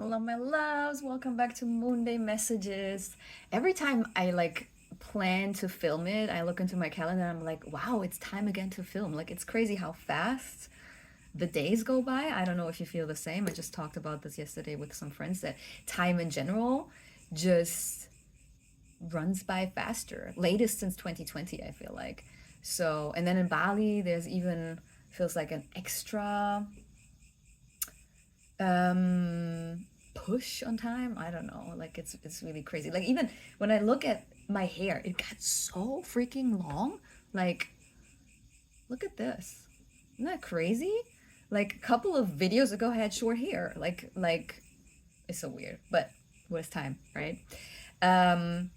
Hello, my loves. Welcome back to Moonday Messages. Every time I plan to film it, I look into my calendar and I'm like, wow, it's time again to film. Like, it's crazy how fast the days go by. I don't know if you feel the same. I just talked about this yesterday with some friends that time in general just runs by faster. Latest since 2020, I feel like. So, and then in Bali, there's even feels like an extra push on time. I don't know, like it's really crazy. Like, even when I look at my hair, it got so freaking long. Like, look at this. Isn't that crazy? Like, a couple of videos ago I had short hair. Like it's so weird, but what is time, right? um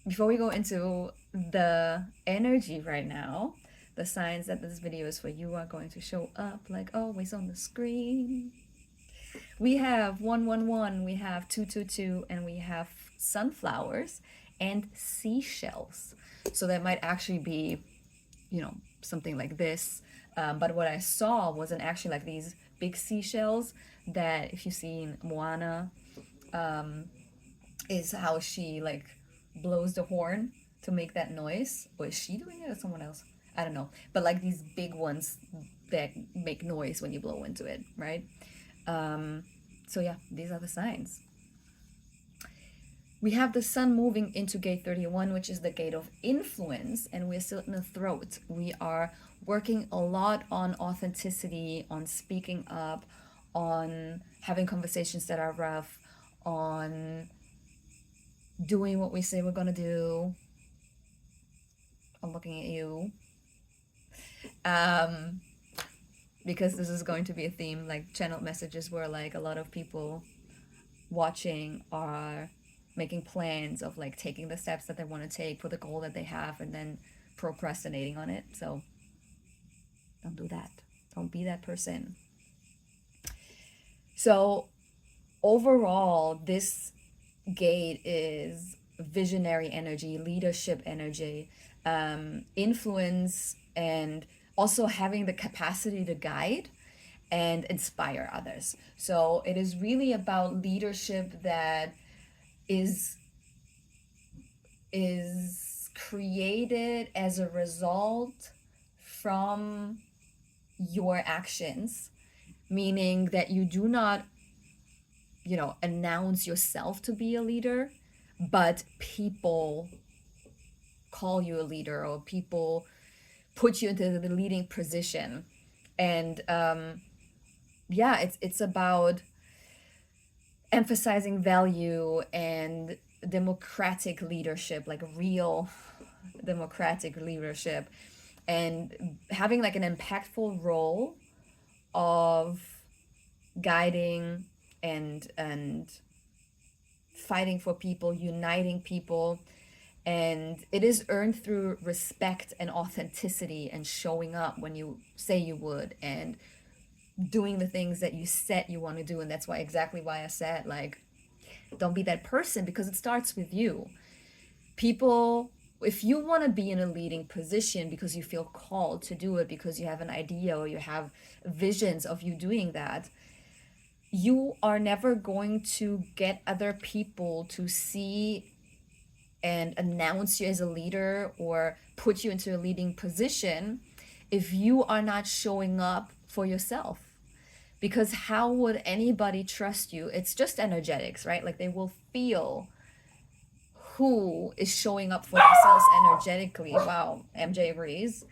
Before we go into the energy right now, the signs that this video is for you are going to show up like always on the screen. We have 111, we have 222, and we have sunflowers and seashells. So that might actually be, something like this. But what I saw wasn't actually like these big seashells that, if you've seen Moana, is how she like blows the horn to make that noise. Or is she doing it or someone else? I don't know. But like these big ones that make noise when you blow into it, right? So yeah, these are the signs. We have the sun moving into gate 31, which is the gate of influence, and we're still in the throat. We are working a lot on authenticity, on speaking up, on having conversations that are rough, on doing what we say we're gonna do. I'm looking at you. Because this is going to be a theme, like channeled messages where like a lot of people watching are making plans of like taking the steps that they want to take for the goal that they have and then procrastinating on it. So don't do that. Don't be that person. So overall, this gate is visionary energy, leadership energy, influence, and also having the capacity to guide and inspire others. So it is really about leadership that is created as a result from your actions, meaning that you do not announce yourself to be a leader, but people call you a leader, or people put you into the leading position. And yeah, it's about emphasizing value and democratic leadership, like real democratic leadership, and having like an impactful role of guiding and fighting for people, uniting people. And it is earned through respect and authenticity and showing up when you say you would, and doing the things that you said you want to do. And that's why, exactly why I said, like, don't be that person, because it starts with you. People, if you want to be in a leading position because you feel called to do it, because you have an idea or you have visions of you doing that, you are never going to get other people to see and announce you as a leader or put you into a leading position if you are not showing up for yourself. Because how would anybody trust you? It's just energetics, right? Like, they will feel who is showing up for themselves energetically. Wow, MJ agrees.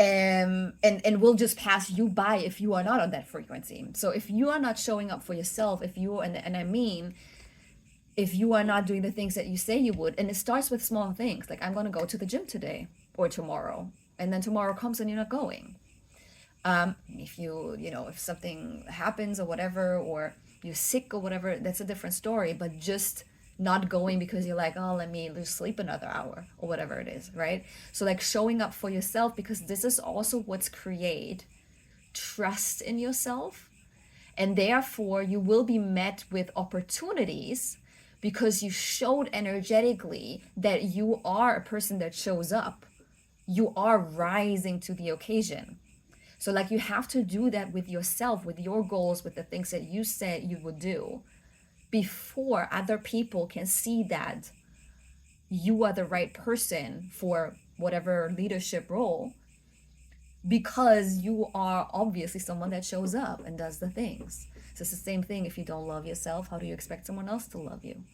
And will just pass you by if you are not on that frequency. So if you are not showing up for yourself, if you, and I mean, if you are not doing the things that you say you would, and it starts with small things, like, I'm going to go to the gym today or tomorrow, and then tomorrow comes and you're not going. If if something happens or whatever, or you're sick or whatever, that's a different story. But just not going because you're like, oh, let me just sleep another hour or whatever it is, right? So like showing up for yourself, because this is also what's create trust in yourself. And therefore you will be met with opportunities because you showed energetically that you are a person that shows up. You are rising to the occasion. So like you have to do that with yourself, with your goals, with the things that you said you would do, before other people can see that you are the right person for whatever leadership role, because you are obviously someone that shows up and does the things. So it's the same thing. If you don't love yourself, how do you expect someone else to love you?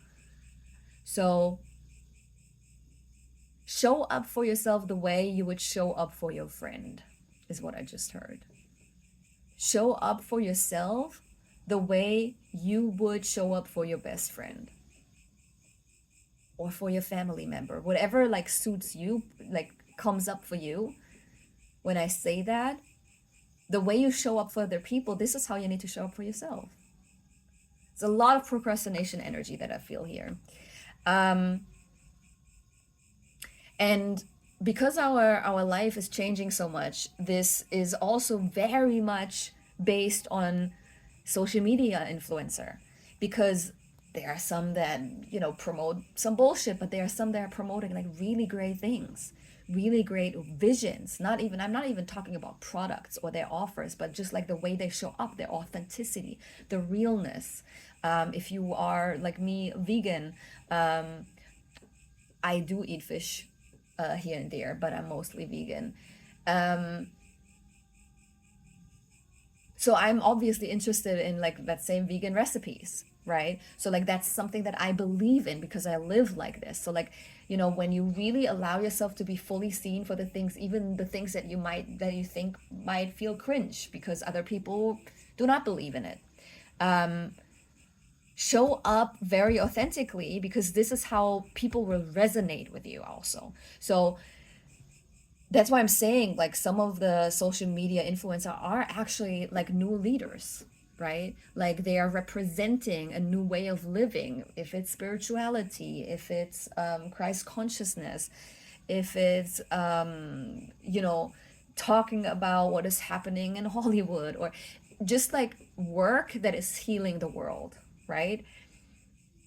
So show up for yourself the way you would show up for your friend, is what I just heard. Show up for yourself the way you would show up for your best friend or for your family member, whatever like suits you, like comes up for you. When I say that, the way you show up for other people, this is how you need to show up for yourself. It's a lot of procrastination energy that I feel here. And because our life is changing so much, this is also very much based on social media influencer, because there are some that, you know, promote some bullshit, but there are some that are promoting like really great things, really great visions. I'm not even talking about products or their offers, but just like the way they show up, their authenticity, the realness. If you are like me, vegan, I do eat fish here and there, but I'm mostly vegan. So I'm obviously interested in like that same vegan recipes, right? So like that's something that I believe in because I live like this. So like, you know, when you really allow yourself to be fully seen for the things, even the things that you think might feel cringe because other people do not believe in it. Show up very authentically, because this is how people will resonate with you also. So that's why I'm saying like some of the social media influencers are actually like new leaders, right? Like they are representing a new way of living. If it's spirituality, if it's Christ consciousness, if it's you know, talking about what is happening in Hollywood, or just like work that is healing the world, right?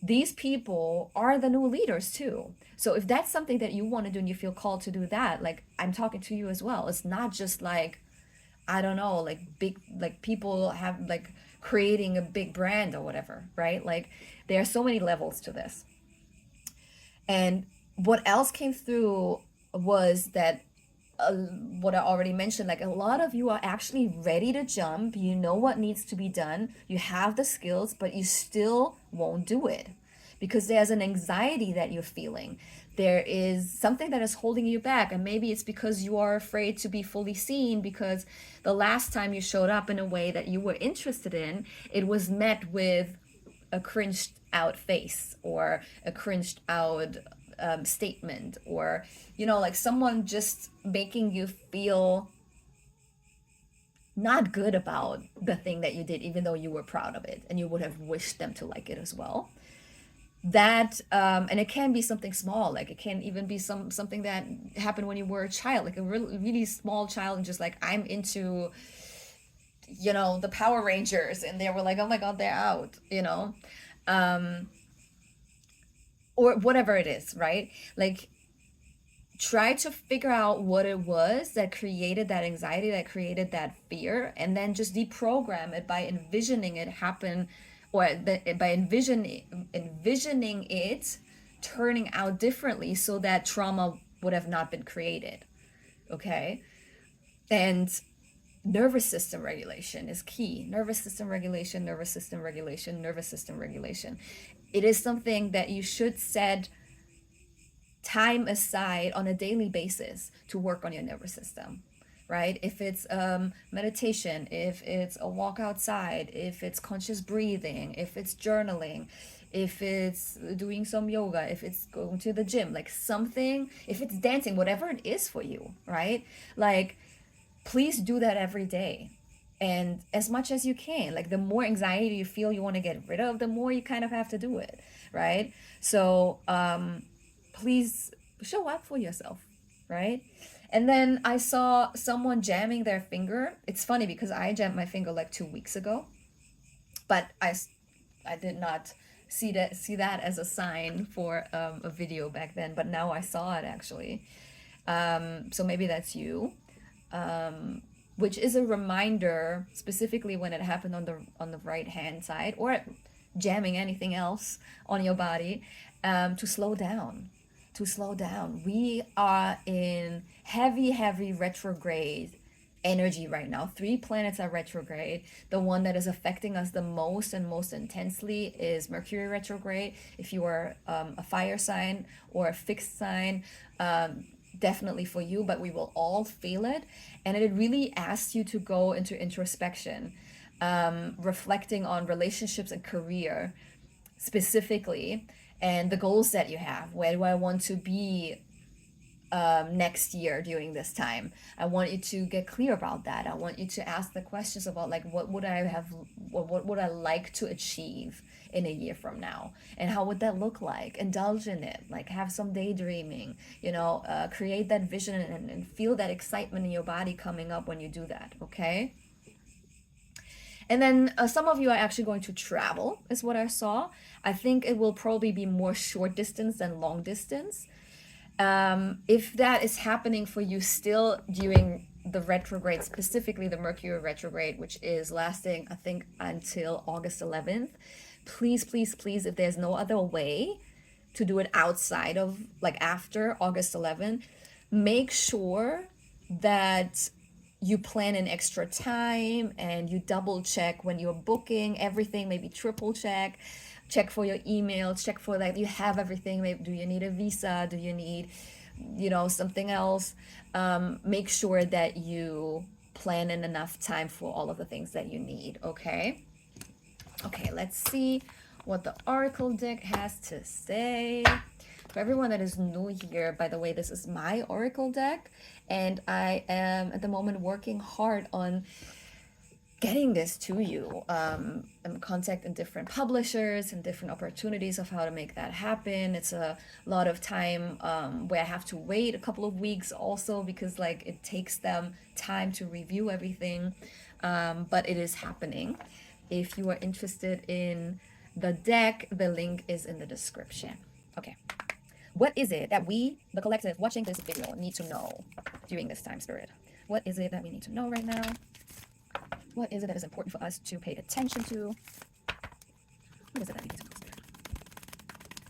These people are the new leaders too. So if that's something that you want to do and you feel called to do that, like I'm talking to you as well. It's not just like, I don't know, like big, like people have like creating a big brand or whatever, right? Like there are so many levels to this. And what else came through was that what I already mentioned, like a lot of you are actually ready to jump. You know what needs to be done. You have the skills, but you still won't do it because there's an anxiety that you're feeling. There is something that is holding you back. And maybe it's because you are afraid to be fully seen, because the last time you showed up in a way that you were interested in, it was met with a cringed out face or a cringed out statement, or you know, like someone just making you feel not good about the thing that you did, even though you were proud of it and you would have wished them to like it as well. That and it can be something small, like it can even be something that happened when you were a child, like a really small child, and just like, I'm into, you know, the Power Rangers, and they were like, oh my god, they're out, you know, or whatever it is, right? Like try to figure out what it was that created that anxiety, that created that fear, and then just deprogram it by envisioning it happen, or by envisioning it turning out differently, so that trauma would have not been created. Okay. And nervous system regulation is key. Nervous system regulation, nervous system regulation, nervous system regulation. It is something that you should set time aside on a daily basis to work on your nervous system, right? If it's meditation, if it's a walk outside, if it's conscious breathing, if it's journaling, if it's doing some yoga, if it's going to the gym, like something, if it's dancing, whatever it is for you, right? Like, please do that every day. And as much as you can, like the more anxiety you feel you want to get rid of, the more you kind of have to do it, right? So please show up for yourself, right? And then I saw someone jamming their finger. It's funny because I jammed my finger like 2 weeks ago, but I did not see that as a sign for a video back then, but now I saw it actually. So maybe that's you. which is a reminder, specifically when it happened on the right hand side, or jamming anything else on your body, to slow down. To slow down. We are in heavy retrograde energy right now. 3 planets are retrograde. The one that is affecting us the most and most intensely is Mercury retrograde. If you are a fire sign or a fixed sign, definitely for you, but we will all feel it. And it really asks you to go into introspection, reflecting on relationships and career specifically, and the goals that you have. Where do I want to be next year during this time? I want you to get clear about that. I want you to ask the questions about like what would I have, what would I like to achieve in a year from now, and how would that look like? Indulge in it, like have some daydreaming, create that vision, and feel that excitement in your body coming up when you do that. Okay. And then some of you are actually going to travel, is what I saw. I think it will probably be more short distance than long distance. If that is happening for you still during the retrograde, specifically the Mercury retrograde, which is lasting, I think, until August 11th, please, please, please, if there's no other way to do it outside of, like, after August 11th, make sure that you plan an extra time and you double check when you're booking everything, maybe triple check for your emails, check for that you have everything. Maybe, do you need a visa? Do you need, something else? Make sure that you plan in enough time for all of the things that you need. Okay, let's see what the Oracle deck has to say. For everyone that is new here, by the way, this is my Oracle deck, and I am at the moment working hard on getting this to you. I'm in contact with different publishers and different opportunities of how to make that happen. It's a lot of time where I have to wait a couple of weeks also, because like it takes them time to review everything, but it is happening. If you are interested in the deck, the link is in the description. Okay. What is it that we, the collective watching this video, need to know during this time, Spirit? What is it that we need to know right now? What is it that is important for us to pay attention to? What is it that we need to know, Spirit?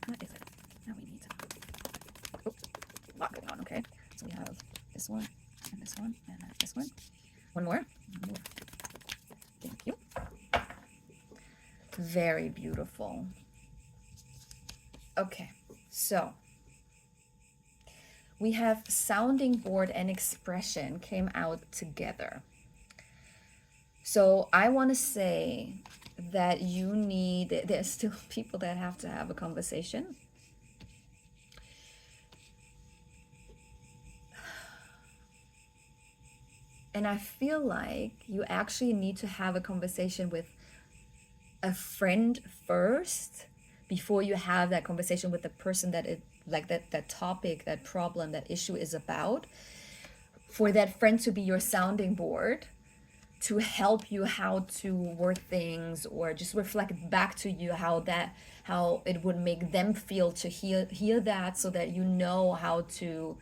What is it that we need to know? Oh, a lot going on, okay? So we have this one, and this one, and this one. One more. Thank you. Very beautiful. Okay, so we have sounding board and expression came out together. So I want to say that there's still people that have to have a conversation. And I feel like you actually need to have a conversation with a friend first before you have that conversation with the person that it, like that topic, that problem, that issue is about, for that friend to be your sounding board, to help you how to word things, or just reflect back to you how it would make them feel to hear that, so that you know how to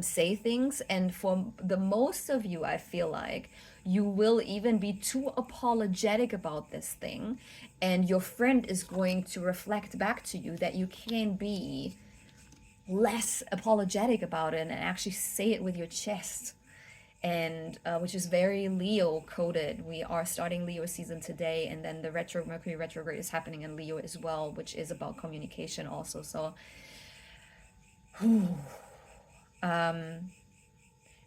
say things. And for the most of you, I feel like you will even be too apologetic about this thing, and your friend is going to reflect back to you that you can be less apologetic about it and actually say it with your chest. And which is very Leo coded. We are starting Leo season today, and then the Mercury retrograde is happening in Leo as well, which is about communication also. So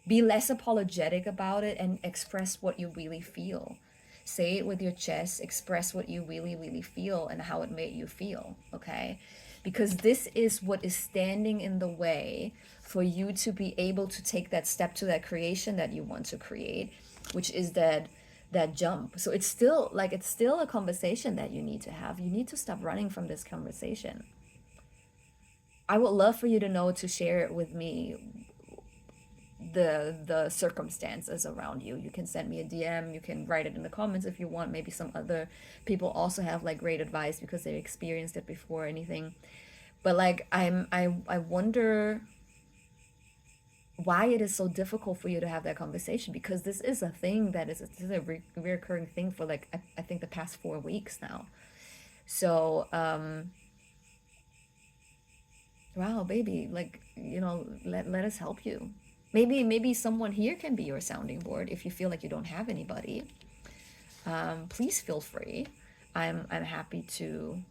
be less apologetic about it and express what you really feel. Say it with your chest, express what you really, really feel and how it made you feel, okay? Because this is what is standing in the way for you to be able to take that step to that creation that you want to create, which is that jump. So it's still a conversation that you need to have. You need to stop running from this conversation. I would love for you to know, to share it with me, the circumstances around you. You can send me a DM, you can write it in the comments if you want. Maybe some other people also have like great advice because they experienced it before or anything. But like I wonder why it is so difficult for you to have that conversation, because this is a thing that is a recurring thing for like I think the past 4 weeks now. So wow, baby, like, let us help you. Maybe someone here can be your sounding board if you feel like you don't have anybody. Please feel free. I'm happy to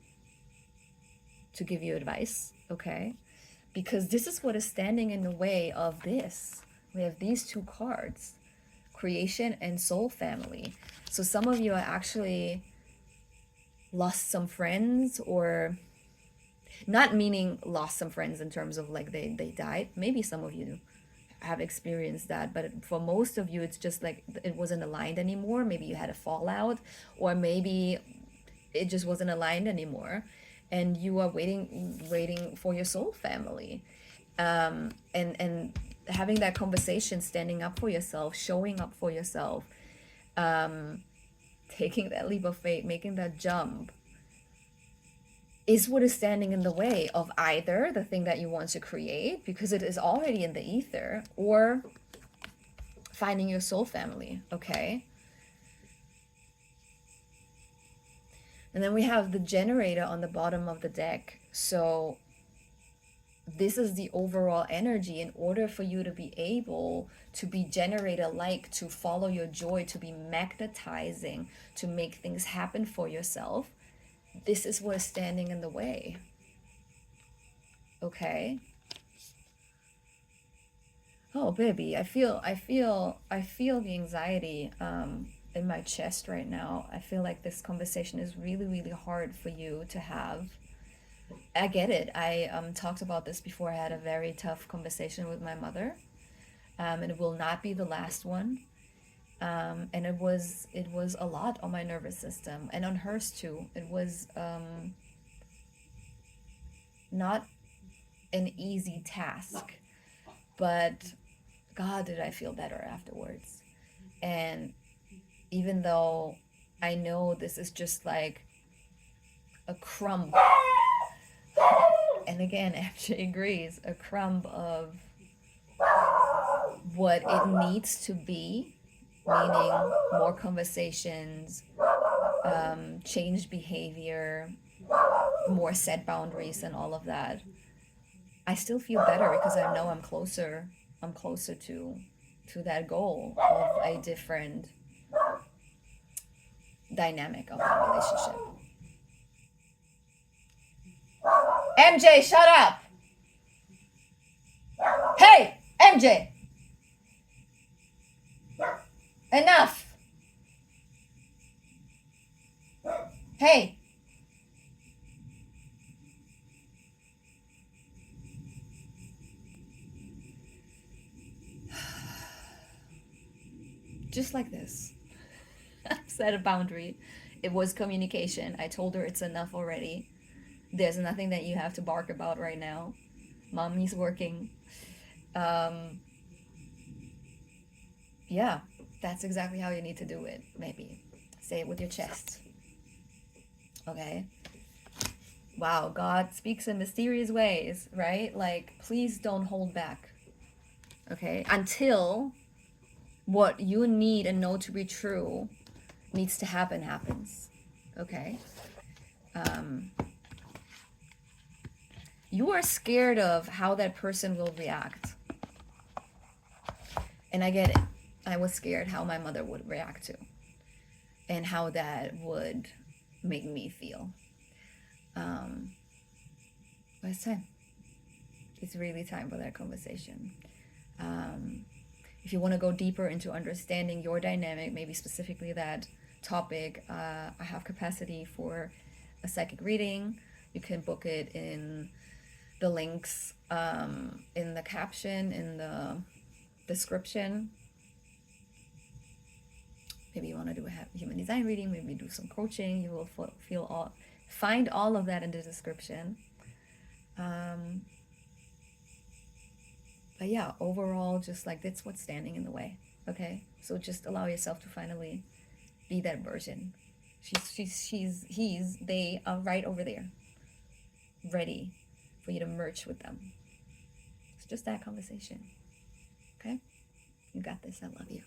give you advice, okay? Because this is what is standing in the way of this. We have these two cards, creation and soul family. So some of you are actually lost some friends, or not meaning lost some friends in terms of like they died. Maybe some of you have experienced that, but for most of you it's just like it wasn't aligned anymore. Maybe you had a fallout, or maybe it just wasn't aligned anymore, and you are waiting for your soul family. And having that conversation, standing up for yourself, showing up for yourself, taking that leap of faith, making that jump, is what is standing in the way of either the thing that you want to create, because it is already in the ether, or finding your soul family, okay? And then we have the generator on the bottom of the deck. So this is the overall energy. In order for you to be able to be generator-like, to follow your joy, to be magnetizing, to make things happen for yourself, this is what is standing in the way. Okay? Oh, baby, I feel the anxiety in my chest right now. I feel like this conversation is really, really hard for you to have. I get it. I talked about this before. I had a very tough conversation with my mother, and it will not be the last one. And it was a lot on my nervous system, and on hers too. It was not an easy task, but God, did I feel better afterwards. And even though I know this is just like a crumb, and again, MJ agrees, a crumb of what it needs to be, meaning more conversations, changed behavior, more set boundaries, and all of that. I still feel better because I know I'm closer to that goal of a different dynamic of our relationship. MJ, shut up! Hey, MJ! Enough! Hey! Just like this. Set a boundary. It was communication. I told her it's enough already. There's nothing that you have to bark about right now. Mommy's working. Yeah, that's exactly how you need to do it, maybe. Say it with your chest. Okay? Wow, God speaks in mysterious ways, right? Like, please don't hold back. Okay? Until what you need and know to be true needs to happen happens. Okay? You are scared of how that person will react. And I get it. I was scared how my mother would react to, and how that would make me feel. But it's time. It's really time for that conversation. If you want to go deeper into understanding your dynamic, maybe specifically that topic, I have capacity for a psychic reading. You can book it in the links in the caption, in the description. Maybe you want to do a human design reading, maybe do some coaching. You will find all of that in the description. But yeah, overall, just like that's what's standing in the way. Okay, so just allow yourself to finally be that version. They are right over there, ready for you to merge with them. It's just that conversation. Okay? You got this. I love you.